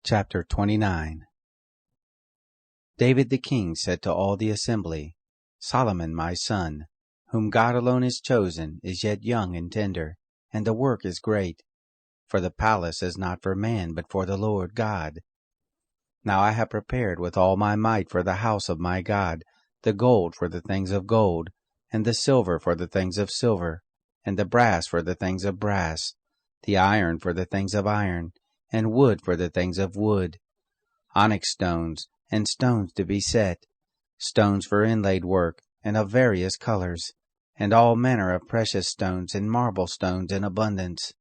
Chapter 29. David the king said to all the assembly, Solomon my son, whom God alone has chosen, is yet young and tender, and the work is great. For the palace is not for man, but for the Lord God. Now I have prepared with all my might for the house of my God, the gold for the things of gold, and the silver for the things of silver, and the brass for the things of brass, the iron for the things of iron, and wood for the things of wood, onyx stones, and stones to be set, stones for inlaid work, and of various colors, and all manner of precious stones and marble stones in abundance.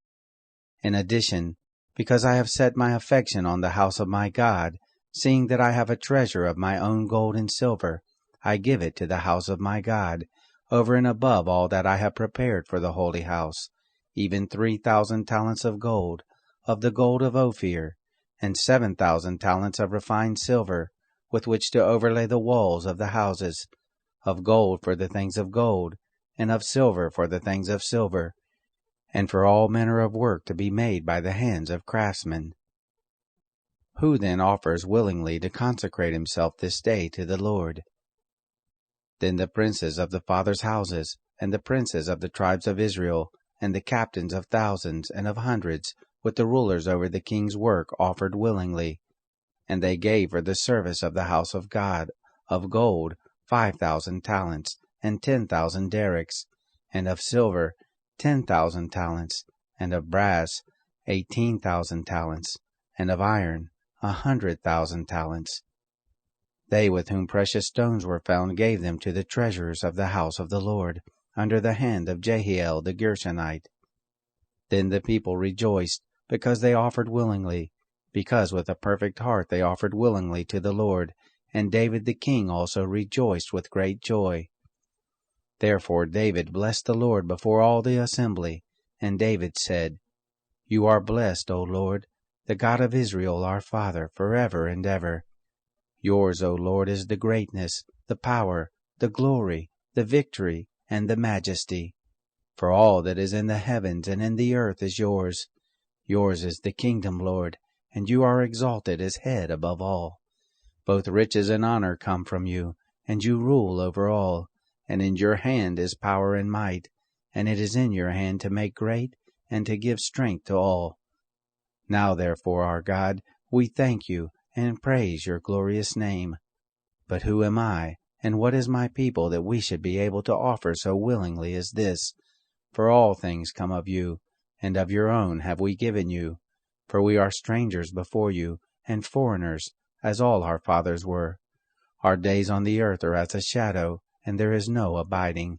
In addition, because I have set my affection on the house of my God, seeing that I have a treasure of my own gold and silver, I give it to the house of my God, over and above all that I have prepared for the holy house, even 3,000 talents of gold, of the gold of Ophir, and 7,000 talents of refined silver, with which to overlay the walls of the houses, of gold for the things of gold, and of silver for the things of silver, and for all manner of work to be made by the hands of craftsmen. Who then offers willingly to consecrate himself this day to the Lord? Then the princes of the fathers' houses, and the princes of the tribes of Israel, and the captains of thousands and of hundreds, with the rulers over the king's work, offered willingly. And they gave for the service of the house of God, of gold, 5,000 talents, and 10,000 derricks, and of silver, 10,000 talents, and of brass, 18,000 talents, and of iron, 100,000 talents. They with whom precious stones were found gave them to the treasurers of the house of the Lord, under the hand of Jehiel the Gershonite. Then the people rejoiced, because they offered willingly, because with a perfect heart they offered willingly to the Lord, and David the king also rejoiced with great joy. Therefore David blessed the Lord before all the assembly, and David said, You are blessed, O Lord, the God of Israel our Father, forever and ever. Yours, O Lord, is the greatness, the power, the glory, the victory, and the majesty. For all that is in the heavens and in the earth is yours. Yours is the kingdom, Lord, and you are exalted as head above all. Both riches and honor come from you, and you rule over all. And in your hand is power and might, and it is in your hand to make great and to give strength to all. Now therefore, our God, we thank you and praise your glorious name. But who am I, and what is my people, that we should be able to offer so willingly as this? For all things come of you, and of your own have we given you. For we are strangers before you, and foreigners, as all our fathers were. Our days on the earth are as a shadow, and there is no abiding.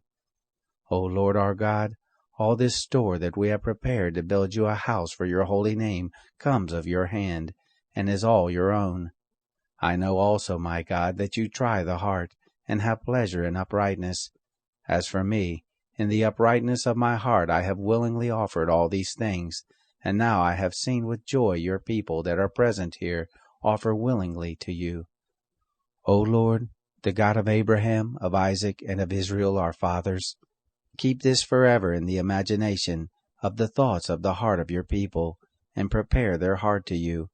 O Lord our God, all this store that we have prepared to build you a house for your holy name comes of your hand, and is all your own. I know also, my God, that you try the heart, and have pleasure in uprightness. As for me, in the uprightness of my heart I have willingly offered all these things, and now I have seen with joy your people that are present here offer willingly to you. O Lord, the God of Abraham, of Isaac, and of Israel our fathers, keep this forever in the imagination of the thoughts of the heart of your people, and prepare their heart to you,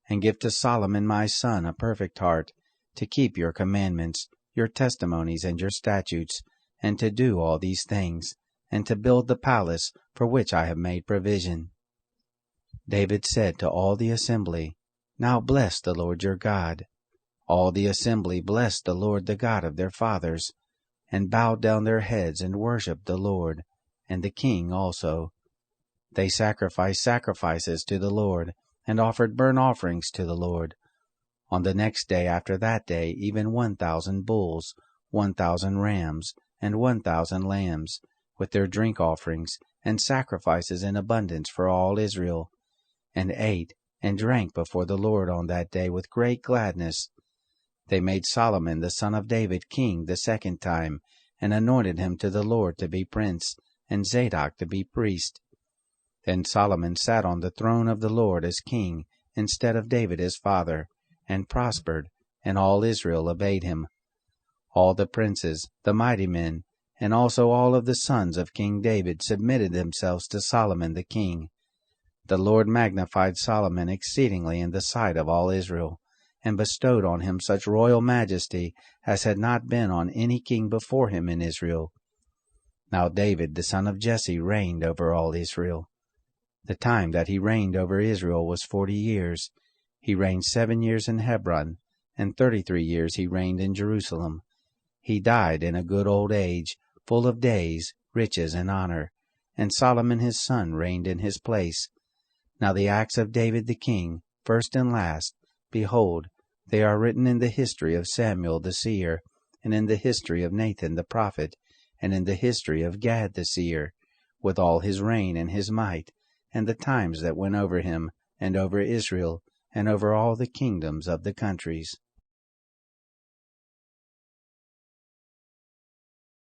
and give to Solomon my son a perfect heart, to keep your commandments, your testimonies, and your statutes, and to do all these things, and to build the palace for which I have made provision. David said to all the assembly, Now bless the Lord your God. All the assembly blessed the Lord the God of their fathers, and bowed down their heads and worshipped the Lord, and the king also. They sacrificed sacrifices to the Lord, and offered burnt offerings to the Lord. On the next day after that day, even 1,000 bulls, 1,000 rams, and 1,000 lambs, with their drink offerings, and sacrifices in abundance for all Israel, and ate and drank before the Lord on that day with great gladness. They made Solomon the son of David king the second time, and anointed him to the Lord to be prince, and Zadok to be priest. Then Solomon sat on the throne of the Lord as king, instead of David his father, and prospered, and all Israel obeyed him. All the princes, the mighty men, and also all of the sons of King David submitted themselves to Solomon the king. The Lord magnified Solomon exceedingly in the sight of all Israel, and bestowed on him such royal majesty as had not been on any king before him in Israel. Now David the son of Jesse reigned over all Israel. The time that he reigned over Israel was 40 years. He reigned 7 years in Hebron, and 33 years he reigned in Jerusalem. He died in a good old age, full of days, riches, and honor, and Solomon his son reigned in his place. Now the acts of David the king, first and last, behold, they are written in the history of Samuel the seer, and in the history of Nathan the prophet, and in the history of Gad the seer, with all his reign and his might, and the times that went over him, and over Israel, and over all the kingdoms of the countries.